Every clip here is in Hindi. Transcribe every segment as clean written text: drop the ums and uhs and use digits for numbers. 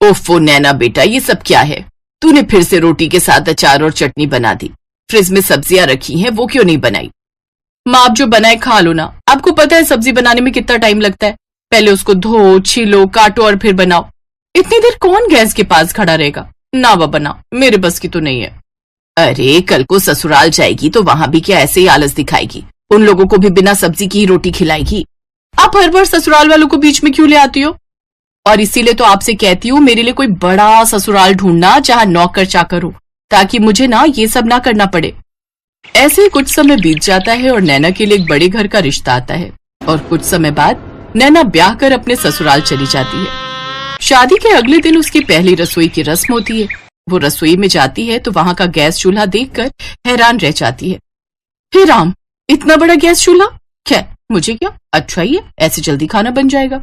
ओफो नैना बेटा, ये सब क्या है? तूने फिर से रोटी के साथ अचार और चटनी बना दी। फ्रिज में सब्जियां रखी हैं, वो क्यों नहीं बनाई? माँ, आप जो बनाए खा लो ना। आपको पता है सब्जी बनाने में कितना टाइम लगता है। पहले उसको धो, छीलो, काटो और फिर बनाओ। इतनी देर कौन गैस के पास खड़ा रहेगा? ना वो बनाओ, मेरे बस की तो नहीं है। अरे कल को ससुराल जाएगी तो वहां भी क्या ऐसे ही आलस दिखाएगी? उन लोगों को भी बिना सब्जी की ही रोटी खिलाएगी। आप हर बार ससुराल वालों को बीच में क्यों ले आती हो? और इसीलिए तो आपसे कहती हूँ मेरे लिए कोई बड़ा ससुराल ढूंढना जहाँ नौकर चाकर हो, ताकि मुझे ना ये सब ना करना पड़े। ऐसे ही कुछ समय बीत जाता है और नैना के लिए एक बड़े घर का रिश्ता आता है और कुछ समय बाद नैना ब्याह कर अपने ससुराल चली जाती है। शादी के अगले दिन उसकी पहली रसोई की रस्म होती है। वो रसोई में जाती है तो वहां का गैस चूल्हा देखकर हैरान रह जाती है। हे राम, इतना बड़ा गैस चूल्हा! खैर मुझे क्या, अच्छा ही है, ऐसे जल्दी खाना बन जाएगा।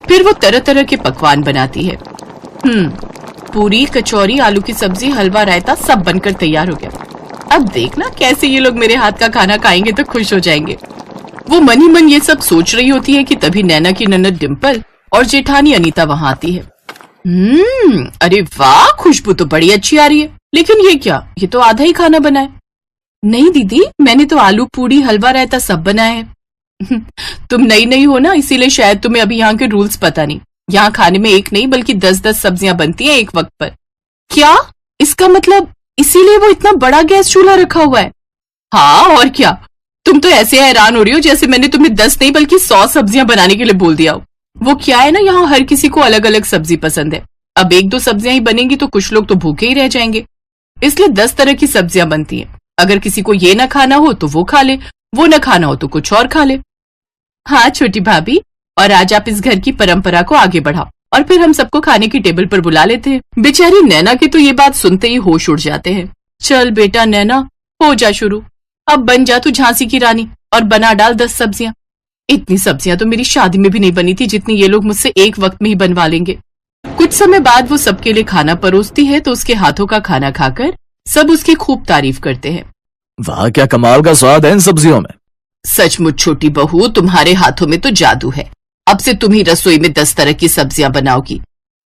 फिर वो तरह तरह के पकवान बनाती है। पूरी, कचौरी, आलू की सब्जी, हलवा, रायता सब बनकर तैयार हो गया। अब देखना कैसे ये लोग मेरे हाथ का खाना खाएंगे तो खुश हो जाएंगे। वो मन ही मन ये सब सोच रही होती है कि तभी नैना की ननद डिम्पल और जेठानी अनीता वहां आती है। अरे वाह, खुशबू तो बड़ी अच्छी आ रही है। लेकिन ये क्या, ये तो आधा ही खाना बना है। नहीं दीदी, मैंने तो आलू पूड़ी, हलवा, रायता सब बनाया है। तुम नई नई हो ना, इसीलिए शायद तुम्हें अभी यहाँ के रूल्स पता नहीं। यहाँ खाने में एक नहीं बल्कि 10-10 सब्जियां बनती हैं एक वक्त पर। क्या? इसका मतलब इसीलिए वो इतना बड़ा गैस चूल्हा रखा हुआ है? हाँ और क्या। तुम तो ऐसे हैरान हो रही हो जैसे मैंने तुम्हें 10 नहीं बल्कि 100 सब्जियां बनाने के लिए बोल दिया हो। वो क्या है ना, यहाँ हर किसी को अलग अलग सब्जी पसंद है। अब 1-2 सब्जियां ही बनेंगी तो कुछ लोग तो भूखे ही रह जाएंगे, इसलिए 10 तरह की सब्जियां बनती हैं। अगर किसी को ये ना खाना हो तो वो खा ले, वो न खाना हो तो कुछ और खा ले। हाँ छोटी भाभी, और आज आप इस घर की परंपरा को आगे बढ़ाओ और फिर हम सबको खाने की टेबल पर बुला लेते हैं। बेचारी नैना की तो ये बात सुनते ही होश उड़ जाते हैं। चल बेटा नैना, हो जा शुरू। अब बन जा तू झांसी की रानी और बना डाल 10 सब्जियां। इतनी सब्जियां तो मेरी शादी में भी नहीं बनी थी जितनी ये लोग मुझसे एक वक्त में ही बनवा लेंगे। कुछ समय बाद वो सबके लिए खाना परोसती है तो उसके हाथों का खाना खाकर सब उसकी खूब तारीफ करते हैं। वाह, क्या कमाल का स्वाद है इन सब्जियों में। सचमुच छोटी बहू, तुम्हारे हाथों में तो जादू है। अब से तुम ही रसोई में 10 तरह की सब्जियां बनाओगी।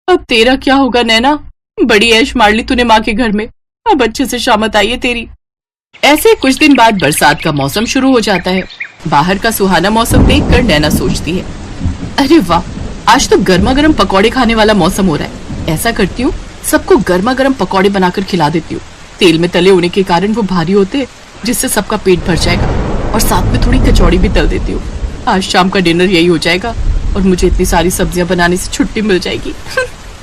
अब तेरा क्या होगा नैना? बड़ी ऐश मार ली तूने माँ के घर में, अब अच्छे से शामत आई है तेरी। ऐसे कुछ दिन बाद बरसात का मौसम शुरू हो जाता है। बाहर का सुहाना मौसम देखकर नैना सोचती है, अरे वाह, आज तो गर्मा गर्म पकौड़े खाने वाला मौसम हो रहा है। ऐसा करती हूँ, सबको गर्मा गर्म पकौड़े बनाकर खिला देती हूँ। तेल में तले होने के कारण वो भारी होते, जिससे सबका पेट भर जाएगा। और साथ में थोड़ी कचौड़ी भी तल देती हूँ। आज शाम का डिनर यही हो जाएगा और मुझे इतनी सारी सब्जियां बनाने से छुट्टी मिल जाएगी।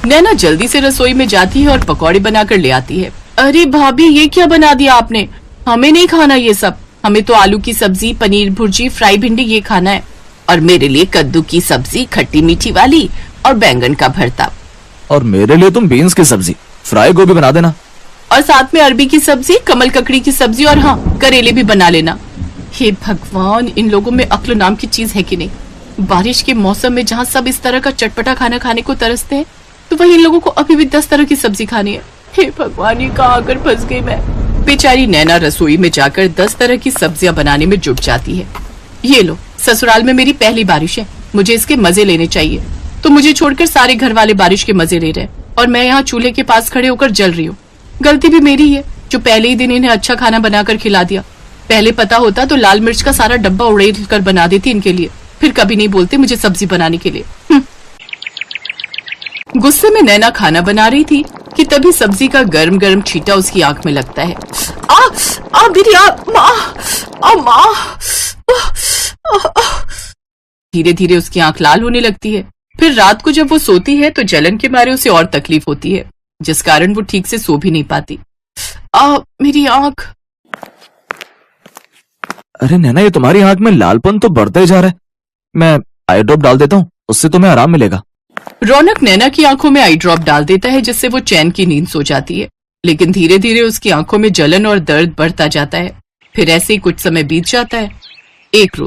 नैना जल्दी से रसोई में जाती है और पकौड़े बनाकर ले आती है। अरे भाभी, ये क्या बना दिया आपने? हमें नहीं खाना ये सब। हमें तो आलू की सब्जी, पनीर भुर्जी, फ्राई भिंडी ये खाना है। और मेरे लिए कद्दू की सब्जी, खट्टी मीठी वाली, और बैंगन का भरता। और मेरे लिए तुम बीन्स की सब्जी, फ्राई गोभी बना देना। और साथ में अरबी की सब्जी, कमल ककड़ी की सब्जी, और हाँ, करेले भी बना लेना। हे भगवान, इन लोगों में अक्ल नाम की चीज है कि नहीं। बारिश के मौसम में जहाँ सब इस तरह का चटपटा खाना खाने को तरसते हैं, तो वही इन लोगों को अभी भी 10 तरह की सब्जी खानी है। हे भगवान, ये कहाँ आकर फंस गई मैं। बेचारी नैना रसोई में जाकर 10 तरह की सब्जियां बनाने में जुट जाती है। ये लो, ससुराल में मेरी पहली बारिश है, मुझे इसके मजे लेने चाहिए। तो मुझे छोड़कर सारे घर वाले बारिश के मजे ले रहे हैं और मैं यहाँ चूल्हे के पास खड़े होकर जल रही हूँ। गलती भी मेरी है जो पहले ही दिन इन्हें अच्छा खाना बनाकर खिला दिया। पहले पता होता तो लाल मिर्च का सारा डब्बा उड़ेल कर बना देती इनके लिए, फिर कभी नहीं बोलते मुझे सब्जी बनाने के लिए। गुस्से में नैना खाना बना रही थी कि तभी सब्जी का गर्म गर्म छींटा उसकी आंख में लगता है। मेरी माँ। धीरे धीरे उसकी आंख लाल होने लगती है। फिर रात को जब वो सोती है तो जलन के मारे उसे और तकलीफ होती है, जिस कारण वो ठीक से सो भी नहीं पाती। मेरी आंख। अरे नैना, ये तुम्हारी आंख में लालपन तो बढ़ते जा रहा है। मैं आई ड्रॉप डाल देता हूँ, उससे तुम्हें आराम मिलेगा। रौनक नैना की आंखों में आई ड्रॉप डाल देता है, जिससे वो चैन की नींद सो जाती है। लेकिन धीरे धीरे उसकी आंखों में जलन और दर्द बढ़ता जाता है। फिर ऐसे ही कुछ समय बीत जाता है। एक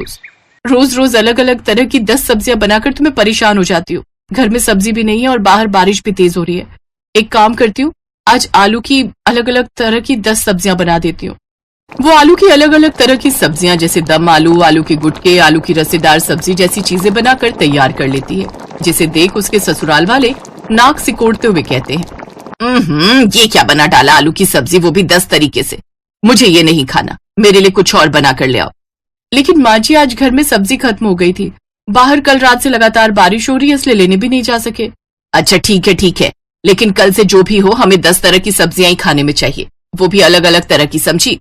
रोज अलग अलग तरह की 10 सब्जियां बनाकर तुम्हें परेशान हो जाती हूँ। घर में सब्जी भी नहीं है और बाहर बारिश भी तेज हो रही है। एक काम करती हूँ, आज आलू की अलग अलग तरह की 10 सब्जियां बना देती हूँ। वो आलू की अलग अलग तरह की सब्जियां जैसे दम आलू, आलू के गुटके, आलू की रसेदार सब्जी जैसी चीजें बनाकर तैयार कर लेती है, जिसे देख उसके ससुराल वाले नाक सिकोड़ते हुए कहते हैं, ये क्या बना डाला, आलू की सब्जी, वो भी 10 तरीके से। मुझे ये नहीं खाना, मेरे लिए कुछ और बना कर ले आओ। लेकिन माँ जी, आज घर में सब्जी खत्म हो गई थी, बाहर कल रात से लगातार बारिश हो रही है, इसलिए लेने भी नहीं जा सके। अच्छा ठीक है, लेकिन कल से जो भी हो हमें 10 तरह की सब्जियां ही खाने में चाहिए, वो भी अलग अलग तरह की, समझी?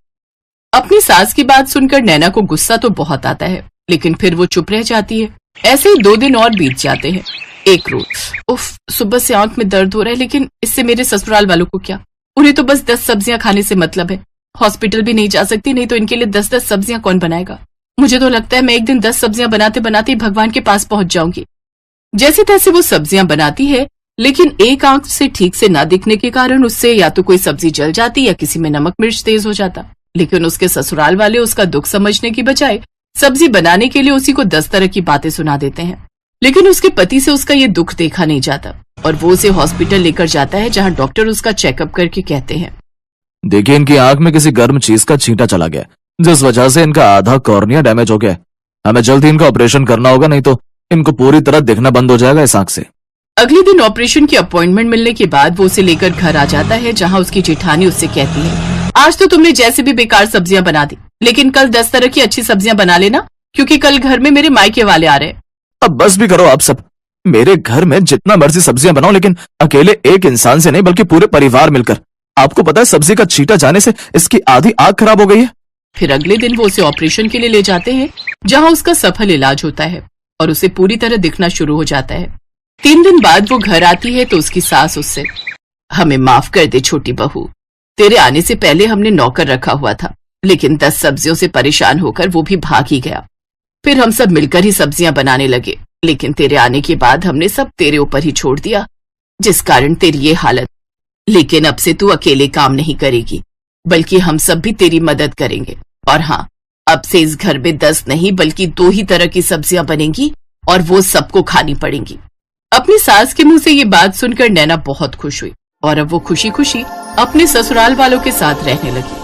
अपनी सास की बात सुनकर नैना को गुस्सा तो बहुत आता है, लेकिन फिर वो चुप रह जाती है। ऐसे ही 2 दिन और बीत जाते हैं। एक रोज, उफ, सुबह से आंख में दर्द हो रहा है, लेकिन इससे मेरे ससुराल वालों को क्या, उन्हें तो बस 10 सब्जियां खाने से मतलब है। हॉस्पिटल भी नहीं जा सकती, नहीं तो इनके लिए 10-10 सब्जियां कौन बनाएगा। मुझे तो लगता है मैं एक दिन 10 सब्जियां बनाते बनाते ही भगवान के पास पहुंच जाऊंगी। जैसे तैसे वो सब्जियां बनाती है, लेकिन एक आंख से ठीक से ना दिखने के कारण उससे या तो कोई सब्जी जल जाती या किसी में नमक मिर्च तेज हो जाता। लेकिन उसके ससुराल वाले उसका दुख समझने की बजाय सब्जी बनाने के लिए उसी को 10 तरह की बातें सुना देते हैं। लेकिन उसके पति से उसका ये दुख देखा नहीं जाता और वो उसे हॉस्पिटल लेकर जाता है, जहां डॉक्टर उसका चेकअप करके कहते हैं, देखिए, इनकी आंख में किसी गर्म चीज का छींटा चला गया, जिस वजह से इनका आधा कॉर्निया डैमेज हो गया। हमें जल्दी इनका ऑपरेशन करना होगा, नहीं तो इनको पूरी तरह दिखना बंद हो जाएगा इस आंख से। अगले दिन ऑपरेशन की अपॉइंटमेंट मिलने के बाद वो उसे लेकर घर आ जाता है, जहां उसकी जेठानी उससे कहती है, आज तो तुमने जैसे भी बेकार सब्जियां बना दी, लेकिन कल 10 तरह की अच्छी सब्जियां बना लेना, क्योंकि कल घर में मेरे मायके वाले आ रहे हैं। अब बस भी करो आप सब, मेरे घर में जितना मर्जी सब्जियां बनाओ, लेकिन अकेले एक इंसान से नहीं बल्कि पूरे परिवार मिलकर। आपको पता है सब्जी का छींटा जाने से इसकी आधी आंख खराब हो गई है। फिर अगले दिन वो उसे ऑपरेशन के लिए ले जाते हैं, जहां उसका सफल इलाज होता है और उसे पूरी तरह दिखना शुरू हो जाता है। 3 दिन बाद वो घर आती है तो उसकी सास उससे, हमें माफ कर दे छोटी बहू, तेरे आने से पहले हमने नौकर रखा हुआ था, लेकिन 10 सब्जियों से परेशान होकर वो भी भाग ही गया। फिर हम सब मिलकर ही सब्जियां बनाने लगे, लेकिन तेरे आने के बाद हमने सब तेरे ऊपर ही छोड़ दिया, जिस कारण तेरी ये हालत। लेकिन अब से तू अकेले काम नहीं करेगी, बल्कि हम सब भी तेरी मदद करेंगे। और हाँ, अब से इस घर में 10 नहीं बल्कि 2 ही तरह की सब्जियां बनेंगी और वो सबको खानी पड़ेंगी। अपनी सास के मुंह से ये बात सुनकर नैना बहुत खुश हुई और अब वो खुशी खुशी अपने ससुराल वालों के साथ रहने लगी।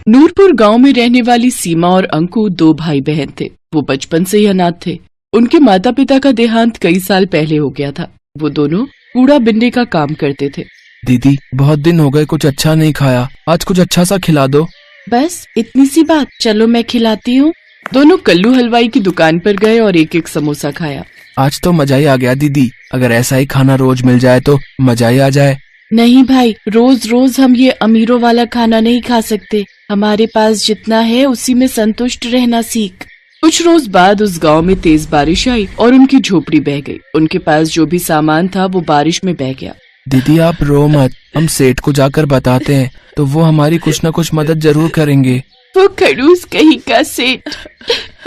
नूरपुर गांव में रहने वाली सीमा और अंकु 2 भाई बहन थे। वो बचपन से ही अनाथ थे। उनके माता पिता का देहांत कई साल पहले हो गया था। वो दोनों कूड़ा बिनने का काम करते थे। दीदी, बहुत दिन हो गए, कुछ अच्छा नहीं खाया, आज कुछ अच्छा सा खिला दो। बस इतनी सी बात, चलो मैं खिलाती हूँ। दोनों कल्लू हलवाई की दुकान पर गए और एक समोसा खाया। आज तो मजा ही आ गया दीदी, अगर ऐसा ही खाना रोज मिल जाए तो मजा ही आ जाए। नहीं भाई, रोज रोज हम ये अमीरों वाला खाना नहीं खा सकते। हमारे पास जितना है उसी में संतुष्ट रहना सीख। कुछ रोज बाद उस गांव में तेज बारिश आई और उनकी झोपड़ी बह गई। उनके पास जो भी सामान था वो बारिश में बह गया। दीदी आप रो मत, हम सेठ को जाकर बताते हैं तो वो हमारी कुछ न कुछ मदद जरूर करेंगे। वो खड़ूस कहीं का सेठ,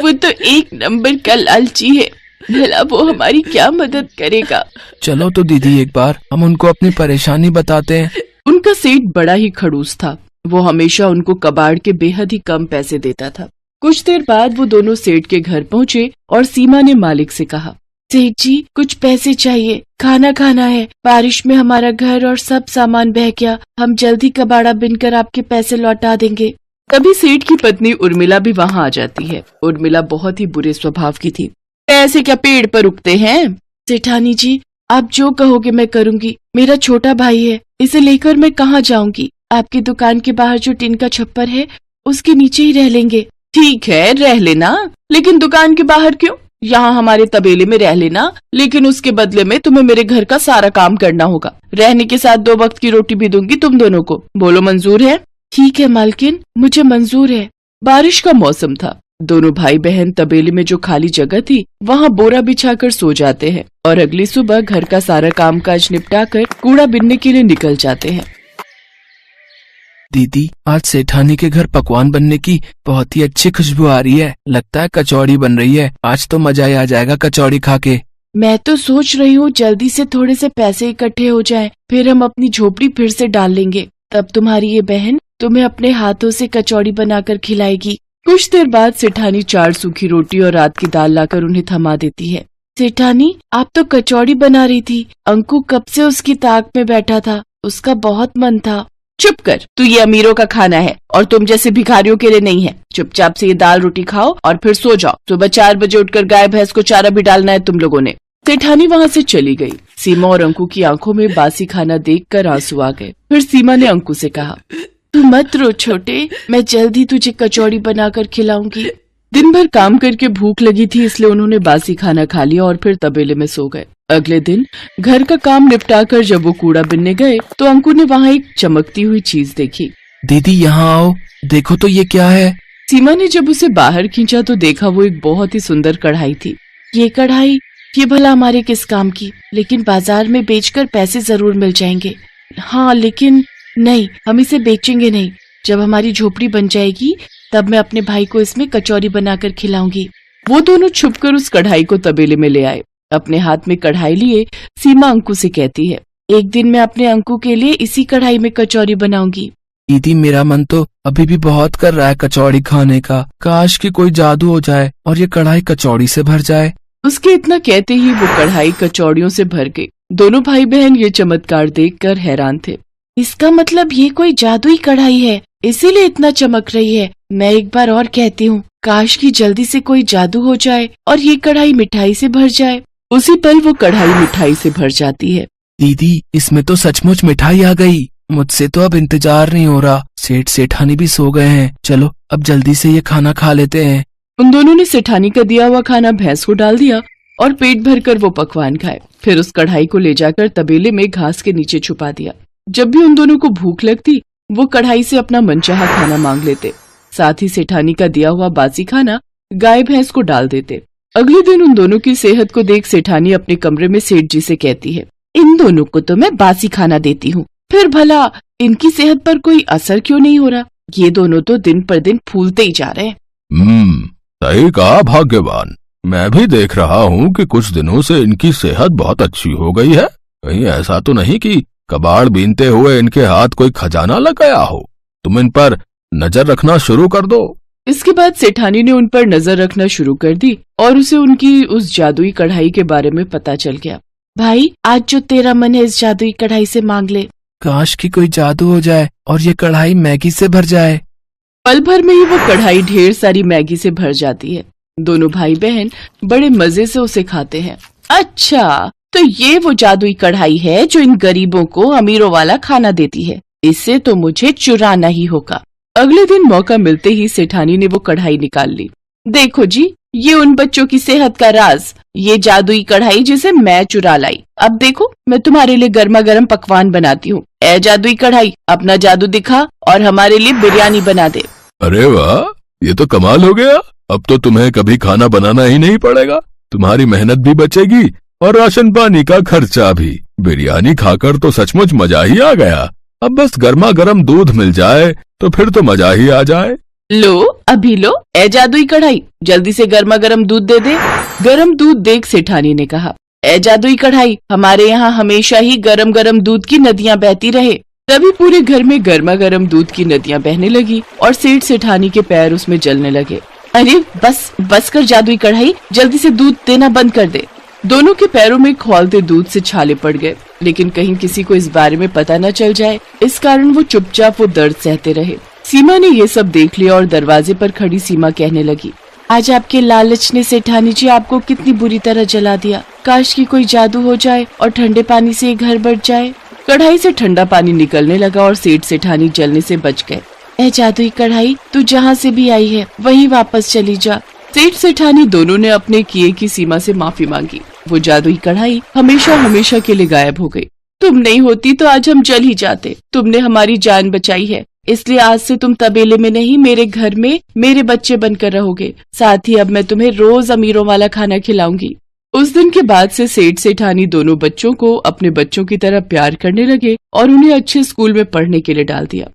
वो तो 1 नंबर का लालची है, भला वो हमारी क्या मदद करेगा। चलो तो दीदी एक बार हम उनको अपनी परेशानी बताते हैं। उनका सेठ बड़ा ही खड़ूस था। वो हमेशा उनको कबाड़ के बेहद ही कम पैसे देता था। कुछ देर बाद वो दोनों सेठ के घर पहुँचे और सीमा ने मालिक से कहा, सेठ जी कुछ पैसे चाहिए, खाना खाना है, बारिश में हमारा घर और सब सामान बह गया, हम जल्दी कबाड़ा बिनकर आपके पैसे लौटा देंगे। तभी सेठ की पत्नी उर्मिला भी वहाँ आ जाती है। उर्मिला बहुत ही बुरे स्वभाव की थी। पैसे क्या पेड़ पर उगते हैं? सेठानी जी आप जो कहोगे मैं करूँगी। मेरा छोटा भाई है, इसे लेकर मैं कहाँ जाऊँगी? आपकी दुकान के बाहर जो टीन का छप्पर है उसके नीचे ही रह लेंगे। ठीक है रह लेना, लेकिन दुकान के बाहर क्यों? यहाँ हमारे तबेले में रह लेना, लेकिन उसके बदले में तुम्हें मेरे घर का सारा काम करना होगा। रहने के साथ 2 वक्त की रोटी भी दूंगी तुम दोनों को। बोलो मंजूर है? ठीक है मालकिन, मुझे मंजूर है। बारिश का मौसम था। दोनों भाई बहन तबेले में जो खाली जगह थी वहाँ बोरा बिछाकर सो जाते हैं और अगली सुबह घर का सारा कामकाज निपटाकर कूड़ा बिनने के लिए निकल जाते हैं। दीदी आज सेठानी के घर पकवान बनने की बहुत ही अच्छी खुशबू आ रही है, लगता है कचौड़ी बन रही है। आज तो मजा ही आ जाएगा कचौड़ी खा के। मैं तो सोच रही हूँ जल्दी से थोड़े से पैसे इकट्ठे हो जाएं, फिर हम अपनी झोपड़ी फिर से डाल लेंगे। तब तुम्हारी ये बहन तुम्हें अपने हाथों से कचौड़ी बनाकर खिलाएगी। कुछ देर बाद सेठानी 4 सूखी रोटी और रात की दाल लाकर उन्हें थमा देती है। सेठानी आप तो कचौड़ी बना रही थी, अंकु कब से उसकी ताक में बैठा था, उसका बहुत मन था। चुप कर, तू ये अमीरों का खाना है और तुम जैसे भिखारियों के लिए नहीं है। चुपचाप से ये दाल रोटी खाओ और फिर सो जाओ। सुबह 4 बजे उठकर गाय भैंस को चारा भी डालना है तुम लोगों ने। सेठानी वहाँ से चली गई। सीमा और अंकु की आंखों में बासी खाना देखकर आंसू आ गए। फिर सीमा ने अंकु से कहा, तू मत रो छोटे, मैं जल्द ही तुझे कचौड़ी बनाकर खिलाऊंगी। दिन भर काम करके भूख लगी थी, इसलिए उन्होंने बासी खाना खा लिया और फिर तबेले में सो गए। अगले दिन घर का काम निपटाकर जब वो कूड़ा बिनने गए तो अंकु ने वहाँ एक चमकती हुई चीज देखी। दीदी यहाँ आओ, देखो तो ये क्या है। सीमा ने जब उसे बाहर खींचा तो देखा वो एक बहुत ही सुंदर कढ़ाई थी। ये कढ़ाई, ये भला हमारे किस काम की? लेकिन बाजार में बेचकर पैसे जरूर मिल जाएंगे। हाँ, लेकिन नहीं, हम इसे बेचेंगे नहीं। जब हमारी झोपड़ी बन जाएगी तब मैं अपने भाई को इसमें कचौरी बनाकर खिलाऊंगी। वो दोनों छुपकर उस कढ़ाई को तबेले में ले आए। अपने हाथ में कढ़ाई लिए सीमा अंकु से कहती है, एक दिन मैं अपने अंकु के लिए इसी कढ़ाई में कचौरी बनाऊंगी। दीदी मेरा मन तो अभी भी बहुत कर रहा है कचौड़ी खाने का। काश कि कोई जादू हो जाए और ये कढ़ाई कचौड़ी से भर जाए। उसके इतना कहते ही वो कढ़ाई कचौड़ियों से भर गई। दोनों भाई बहन ये चमत्कार देखकर हैरान थे। इसका मतलब ये कोई जादुई कढ़ाई है, इसीलिए इतना चमक रही है। मैं एक बार और कहती हूँ, काश की जल्दी से कोई जादू हो जाए और ये कढ़ाई मिठाई से भर जाए। उसी पल वो कढ़ाई मिठाई से भर जाती है। दीदी इसमें तो सचमुच मिठाई आ गई। मुझसे तो अब इंतजार नहीं हो रहा। सेठ सेठानी भी सो गए हैं। चलो अब जल्दी से ये खाना खा लेते हैं। उन दोनों ने सेठानी का दिया हुआ खाना भैंस को डाल दिया और पेट भरकर वो पकवान खाए। फिर उस कढ़ाई को ले जाकर तबेले में घास के नीचे छुपा दिया। जब भी उन दोनों को भूख लगती वो कढ़ाई से अपना मनचाहा खाना मांग लेते। साथ ही सेठानी का दिया हुआ बासी खाना गाय भैंस को डाल देते। अगले दिन उन दोनों की सेहत को देख सेठानी अपने कमरे में सेठ जी से कहती है, इन दोनों को तो मैं बासी खाना देती हूँ, फिर भला इनकी सेहत पर कोई असर क्यों नहीं हो रहा? ये दोनों तो दिन पर दिन फूलते ही जा रहे हैं। सही कहा भाग्यवान। मैं भी देख रहा हूँ कि कुछ दिनों से इनकी सेहत बहुत अच्छी हो गई है। कहीं ऐसा तो नहीं कि कबाड़ बीनते हुए इनके हाथ कोई खजाना लग गया हो। तुम इन पर नजर रखना शुरू कर दो। इसके बाद सेठानी ने उन पर नजर रखना शुरू कर दी और उसे उनकी उस जादुई कढ़ाई के बारे में पता चल गया। भाई, आज जो तेरा मन है इस जादुई कढ़ाई से मांग ले। काश कि कोई जादू हो जाए और ये कढ़ाई मैगी से भर जाए। पल भर में ही वो कढ़ाई ढेर सारी मैगी से भर जाती है। दोनों भाई बहन बड़े मजे से उसे खाते हैं। अच्छा, तो ये वो जादुई कढ़ाई है जो इन गरीबों को अमीरों वाला खाना देती है। इससे तो मुझे चुराना ही होगा। अगले दिन मौका मिलते ही सेठानी ने वो कढ़ाई निकाल ली। देखो जी, ये उन बच्चों की सेहत का राज, ये जादुई कढ़ाई जिसे मैं चुरा लाई। अब देखो, मैं तुम्हारे लिए गर्मा गर्म पकवान बनाती हूँ। ए जादुई कढ़ाई, अपना जादू दिखा और हमारे लिए बिरयानी बना दे। अरे वाह, ये तो कमाल हो गया। अब तो तुम्हें कभी खाना बनाना ही नहीं पड़ेगा। तुम्हारी मेहनत भी बचेगी और राशन पानी का खर्चा भी। बिरयानी खाकर तो सचमुच मजा ही आ गया। अब बस गर्मा गर्म दूध मिल जाए तो फिर तो मजा ही आ जाए। लो, अभी लो। ए जादुई कढ़ाई, जल्दी से गर्मा गर्म दूध दे दे। गरम दूध देख सेठानी ने कहा, ए जादुई कढ़ाई, हमारे यहाँ हमेशा ही गरम गरम दूध की नदियाँ बहती रहे। तभी पूरे घर में गर्मा गर्म दूध की नदियाँ बहने लगी और सेठ सेठानी के पैर उसमें जलने लगे। अरे बस कर जादुई कढ़ाई, जल्दी से दूध देना बंद कर दे। दोनों के पैरों में खौलते दूध से छाले पड़ गए, लेकिन कहीं किसी को इस बारे में पता न चल जाए, इस कारण वो चुपचाप वो दर्द सहते रहे। सीमा ने ये सब देख लिया और दरवाजे पर खड़ी सीमा कहने लगी, आज आपके लालच ने सेठानी जी आपको कितनी बुरी तरह जला दिया। काश की कोई जादू हो जाए और ठंडे पानी से ये घर बढ़ जाए। कढ़ाई से ठंडा पानी निकलने लगा और सेठ सेठानी जलने से बच गए। ए जादुई कढ़ाई, तू जहाँ से भी आई है वहीं वापस चली जा। सेठ सेठानी दोनों ने अपने किए की सीमा से माफी मांगी। वो जादुई कढ़ाई हमेशा हमेशा के लिए गायब हो गई। तुम नहीं होती तो आज हम जल ही जाते। तुमने हमारी जान बचाई है, इसलिए आज से तुम तबेले में नहीं, मेरे घर में मेरे बच्चे बनकर रहोगे। साथ ही अब मैं तुम्हें रोज अमीरों वाला खाना खिलाऊंगी। उस दिन के बाद से सेठ सेठानी दोनों बच्चों को अपने बच्चों की तरह प्यार करने लगे और उन्हें अच्छे स्कूल में पढ़ने के लिए डाल दिया।